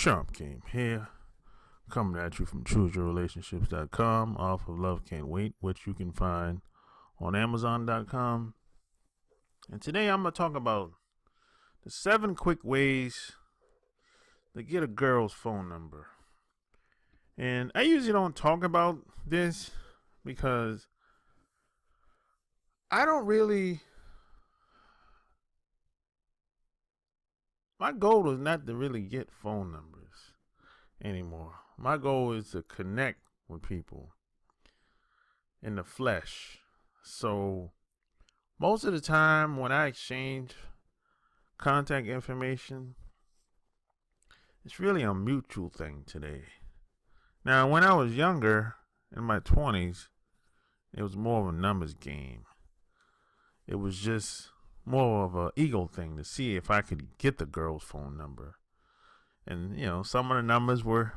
Champ Game here, coming at you from ChooseYourRelationships.com off of Love Can't Wait, which you can find on Amazon.com. And today I'm going to talk about the 7 quick ways to get a girl's phone number. And I usually don't talk about this because I don't really... My goal is not to really get phone numbers anymore. My goal is to connect with people in the flesh. So most of the time when I exchange contact information, it's really a mutual thing today. Now, when I was younger, in my 20s, it was more of a numbers game. It was just more of an ego thing to see if I could get the girl's phone number. And, you know, some of the numbers were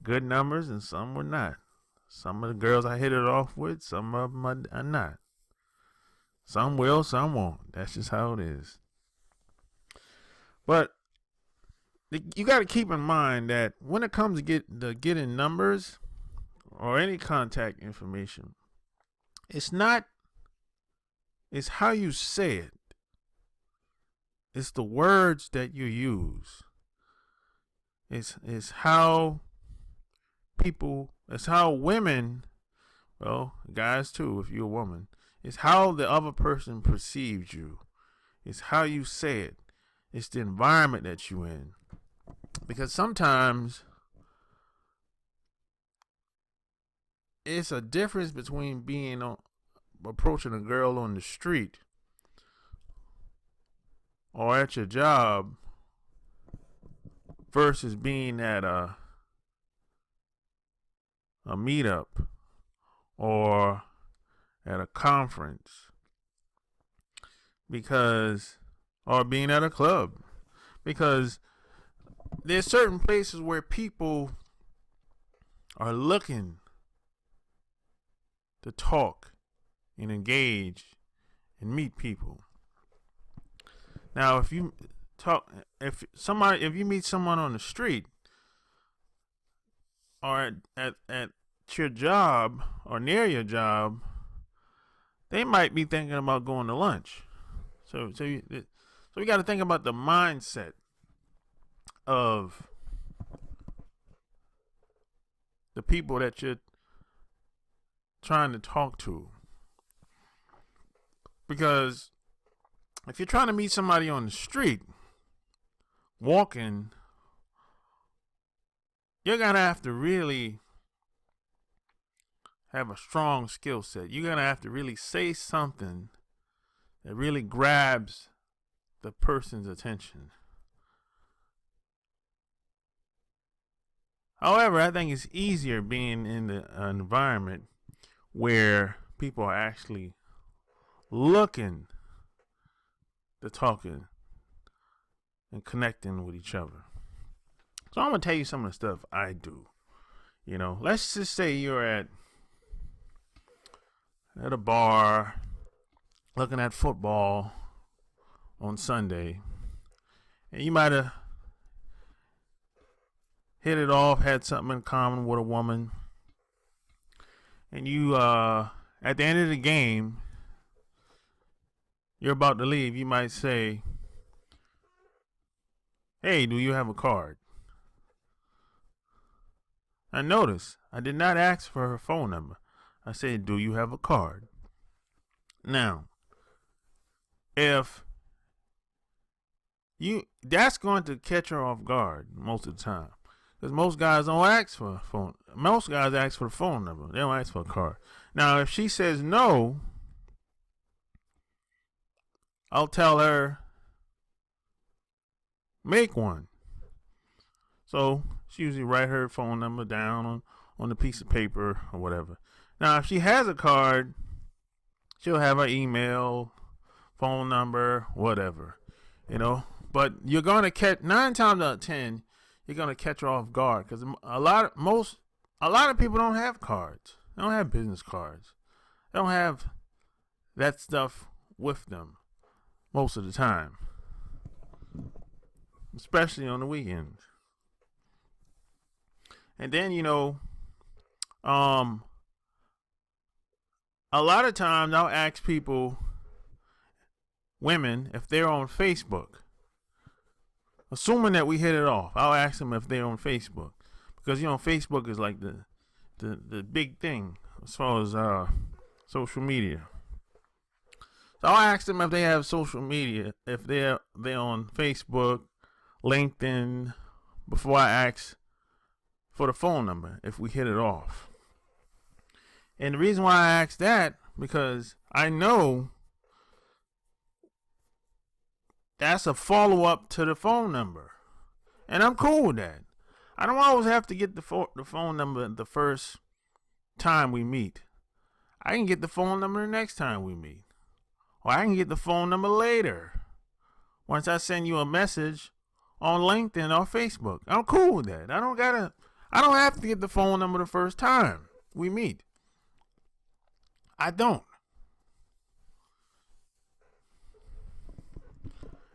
good numbers and some were not. Some of the girls I hit it off with, some of them are not. Some will, some won't. That's just how it is. But you got to keep in mind that when it comes to getting numbers or any contact information, it's how you say it. It's the words that you use. It's how women, well, guys too, if you're a woman, it's how the other person perceives you. It's how you say it. It's the environment that you're in. Because sometimes it's a difference between approaching a girl on the street or at your job versus being at a meetup or at a conference or being at a club, because there's certain places where people are looking to talk and engage and meet people. Now, if you meet someone on the street or at your job or near your job, they might be thinking about going to lunch. So we got to think about the mindset of the people that you're trying to talk to. Because if you're trying to meet somebody on the street, walking, you're going to have to really have a strong skill set. You're going to have to really say something that really grabs the person's attention. However, I think it's easier being in the environment where people are actually looking to talking and connecting with each other. So I'm going to tell you some of the stuff I do. You know, let's just say you're at a bar looking at football on Sunday, and you might have hit it off, had something in common with a woman, and you at the end of the game, you're about to leave, you might say, "Hey, do you have a card?" Now notice, I did not ask for her phone number. I said, "Do you have a card?" Now, that's going to catch her off guard most of the time. Because most guys don't ask for a phone. Most guys ask for the phone number. They don't ask for a card. Now, if she says no, I'll tell her, make one. So she usually write her phone number down on a piece of paper or whatever. Now, if she has a card, she'll have her email, phone number, whatever, you know. But you're going to catch 9 times out of 10, you're going to catch her off guard, because a lot of people don't have cards. They don't have business cards. They don't have that stuff with them most of the time, especially on the weekends. And then, a lot of times I'll ask people, women, if they're on Facebook. Assuming that we hit it off, I'll ask them if they're on Facebook. Because, Facebook is like the big thing as far as social media. So I'll ask them if they have social media, if they're on Facebook, LinkedIn, before I ask for the phone number, if we hit it off. And the reason why I ask that, because I know that's a follow-up to the phone number. And I'm cool with that. I don't always have to get the phone number the first time we meet. I can get the phone number the next time we meet. Or I can get the phone number later. Once I send you a message on LinkedIn or Facebook. I'm cool with that. I don't have to get the phone number the first time we meet. I don't.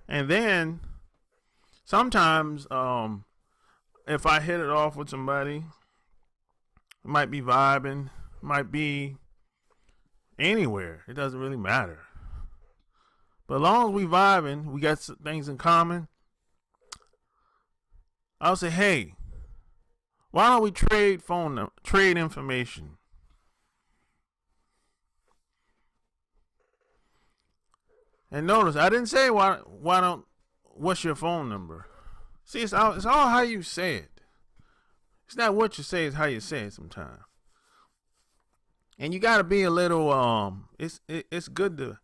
And then sometimes if I hit it off with somebody, it might be vibing, might be anywhere. It doesn't really matter. But as long as we vibing, we got some things in common, I'll say, hey, why don't we trade information? And notice, I didn't say what's your phone number? See, it's all how you say it. It's not what you say, it's how you say it sometimes. And you got to be a little, it's good to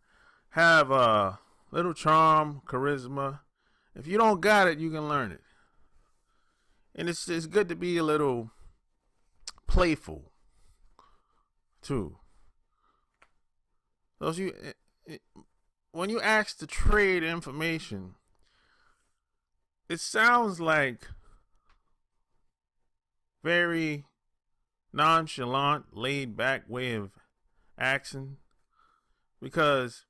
have a little charm, charisma. If you don't got it, you can learn it. And it's good to be a little playful, too. So when you ask to trade information, it sounds like very nonchalant, laid back way of asking. Because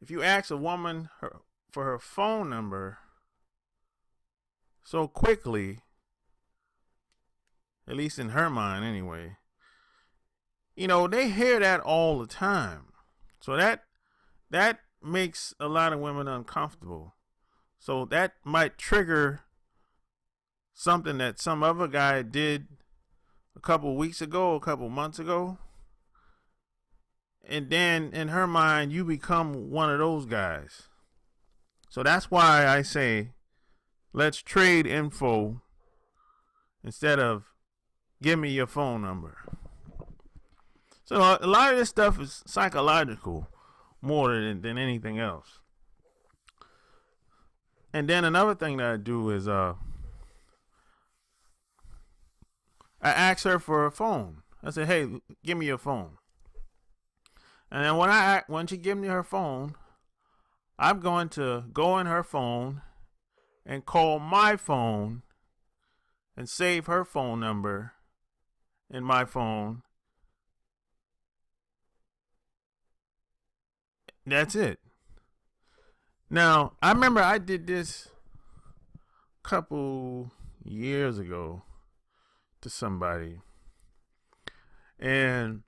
if you ask a woman for her phone number so quickly, at least in her mind anyway, they hear that all the time. So that makes a lot of women uncomfortable. So that might trigger something that some other guy did a couple weeks ago, a couple months ago. And then in her mind, you become one of those guys. So that's why I say, let's trade info instead of give me your phone number. So a lot of this stuff is psychological more than anything else. And then another thing that I do is I ask her for her phone. I say, hey, give me your phone. And then when she gives me her phone, I'm going to go in her phone and call my phone and save her phone number in my phone. That's it. Now, I remember I did this a couple years ago to somebody. And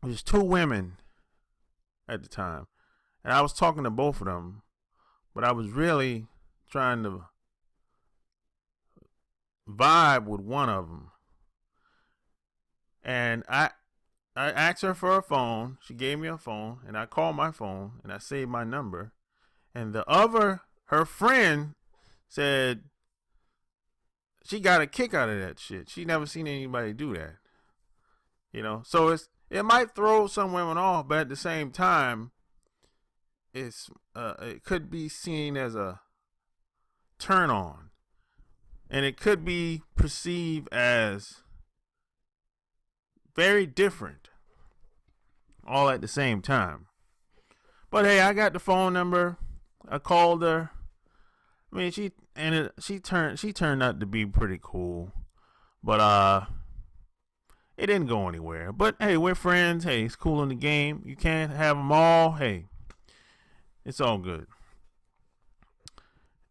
it was two women at the time. And I was talking to both of them. But I was really trying to vibe with one of them. And I asked her for her phone. She gave me her phone. And I called my phone. And I saved my number. And her friend said she got a kick out of that shit. She never seen anybody do that. So it might throw some women off, but at the same time, it could be seen as a turn on. And it could be perceived as very different all at the same time. But hey, I got the phone number. I called her. I mean, she turned out to be pretty cool, but it didn't go anywhere. But hey, we're friends. Hey, it's cool in the game. You can't have them all. Hey, it's all good.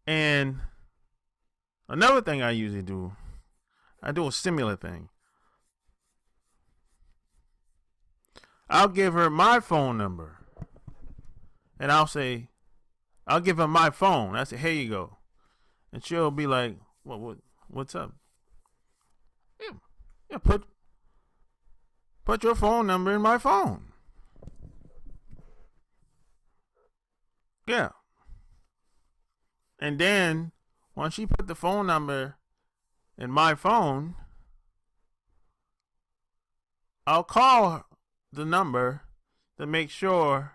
And another thing I usually do, I do a similar thing. I'll give her my phone number. And I'll give her my phone. I say, here you go. And she'll be like, what's up? Yeah, put your phone number in my phone. Yeah. And then once she put the phone number in my phone, I'll call the number to make sure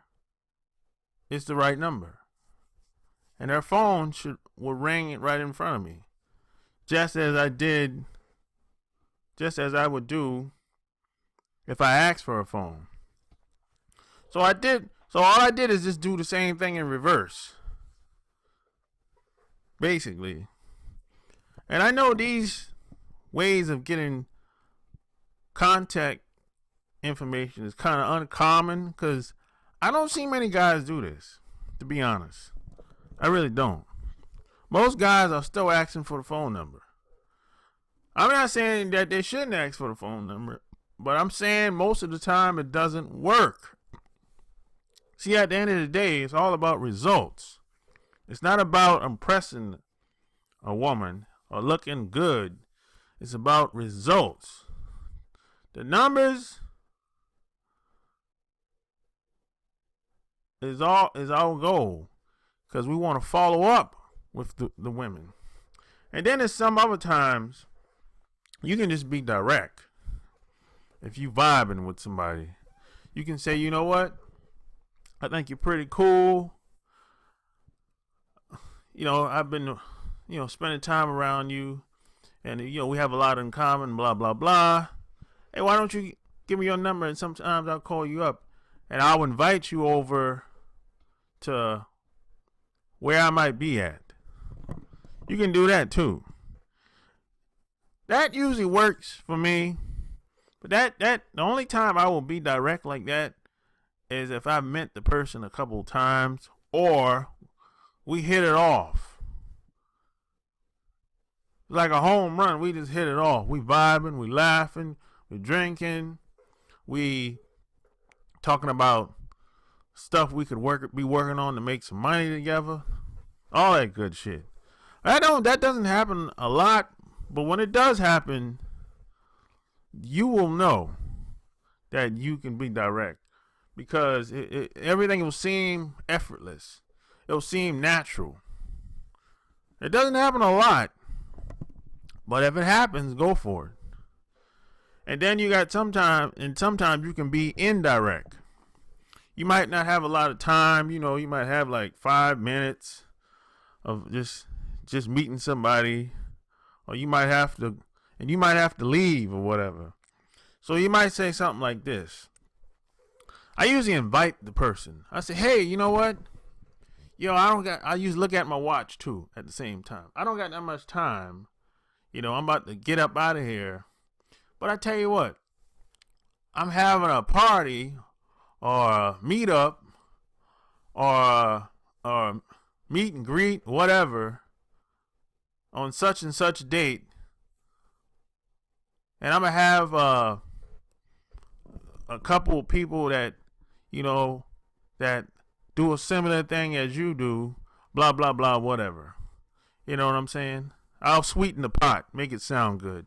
it's the right number. And her phone will ring right in front of me. Just as I would do if I asked for a phone. So all I did is just do the same thing in reverse. Basically. And I know these ways of getting contact information is kind of uncommon because I don't see many guys do this, to be honest. I really don't. Most guys are still asking for the phone number. I'm not saying that they shouldn't ask for the phone number, but I'm saying most of the time it doesn't work. See, at the end of the day, it's all about results. It's not about impressing a woman or looking good. It's about results. The numbers is our goal because we want to follow up with the women. And then there's some other times you can just be direct. If you vibing with somebody, you can say, you know what? I think you're pretty cool. I've been, spending time around you, and we have a lot in common. Blah blah blah. Hey, why don't you give me your number, and sometimes I'll call you up, and I'll invite you over to where I might be at. You can do that too. That usually works for me. But the only time I will be direct like that is if I've met the person a couple times or we hit it off. Like a home run, we just hit it off. We vibing, we laughing, we drinking, we talking about stuff we could be working on to make some money together. All that good shit. That doesn't happen a lot, but when it does happen, you will know that you can be direct because everything will seem effortless. It'll seem natural. It doesn't happen a lot, but if it happens, go for it. And then you got sometimes you can be indirect. You might not have a lot of time, you might have like 5 minutes of just meeting somebody, or you might have to leave or whatever. So you might say something like this. I usually invite the person. I say, hey, you know what? I usually look at my watch too at the same time. I don't got that much time. I'm about to get up out of here. But I tell you what, I'm having a party or a meetup or meet and greet, whatever, on such and such date. And I'm going to have a couple of people that, that do a similar thing as you do, blah, blah, blah, whatever. You know what I'm saying? I'll sweeten the pot, make it sound good.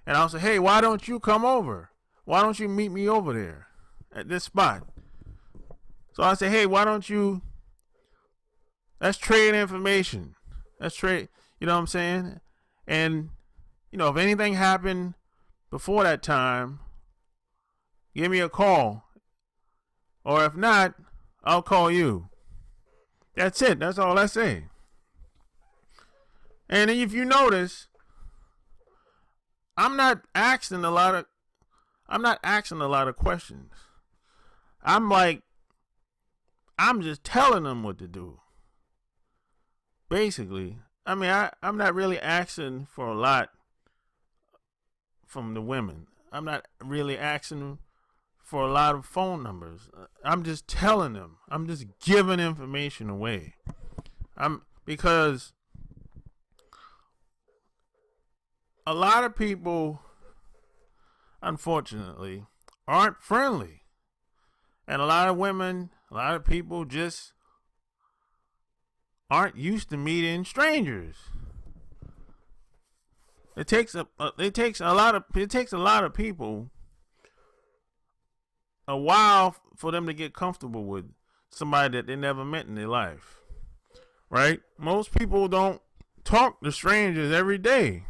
And I'll say, hey, why don't you come over? Why don't you meet me over there at this spot? So I say, hey, why don't you, let's trade information. Let's trade, you know what I'm saying? And, if anything happened before that time, give me a call. Or if not, I'll call you. That's it. That's all I say. And if you notice, I'm not asking a lot of questions. I'm just telling them what to do. Basically, I'm not really asking for a lot from the women. I'm not really asking for a lot of phone numbers. I'm just telling them. I'm just giving information away. Because a lot of people, unfortunately, aren't friendly. And a lot of women, a lot of people just aren't used to meeting strangers. It takes a lot of people a while for them to get comfortable with somebody that they never met in their life. Right? Most people don't talk to strangers every day.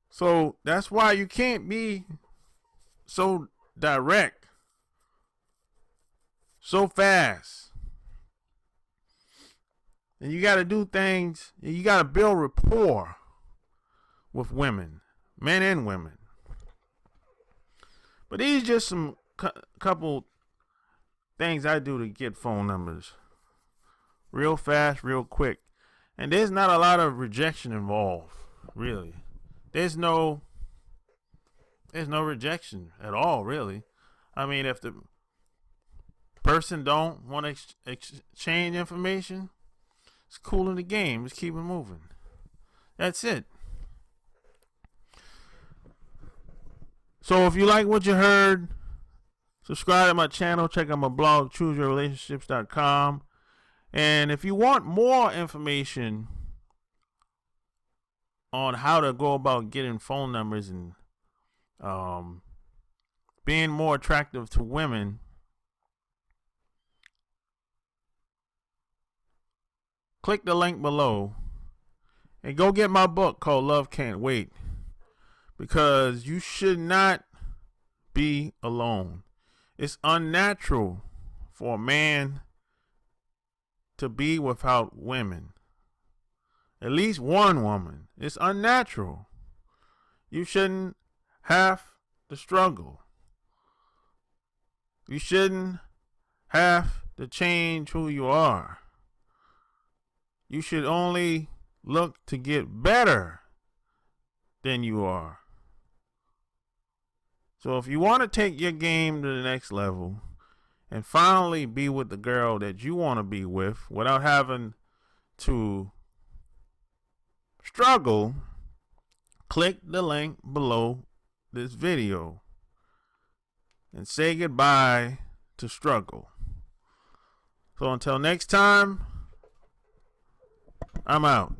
So that's why you can't be so direct, so fast. And you got to do things, you got to build rapport with women, men and women. But these are just some couple things I do to get phone numbers. Real fast, real quick. And there's not a lot of rejection involved, really. There's no rejection at all, really. I mean, if the person don't want to exchange information, it's cool in the game. Just keep it moving. That's it. So if you like what you heard, subscribe to my channel. Check out my blog, chooseyourrelationships.com. And if you want more information on how to go about getting phone numbers and being more attractive to women, click the link below and go get my book called Love Can't Wait, because you should not be alone. It's unnatural for a man to be without women. At least one woman. It's unnatural. You shouldn't have to struggle. You shouldn't have to change who you are. You should only look to get better than you are. So if you want to take your game to the next level and finally be with the girl that you want to be with without having to struggle, click the link below this video and say goodbye to struggle. So until next time, I'm out.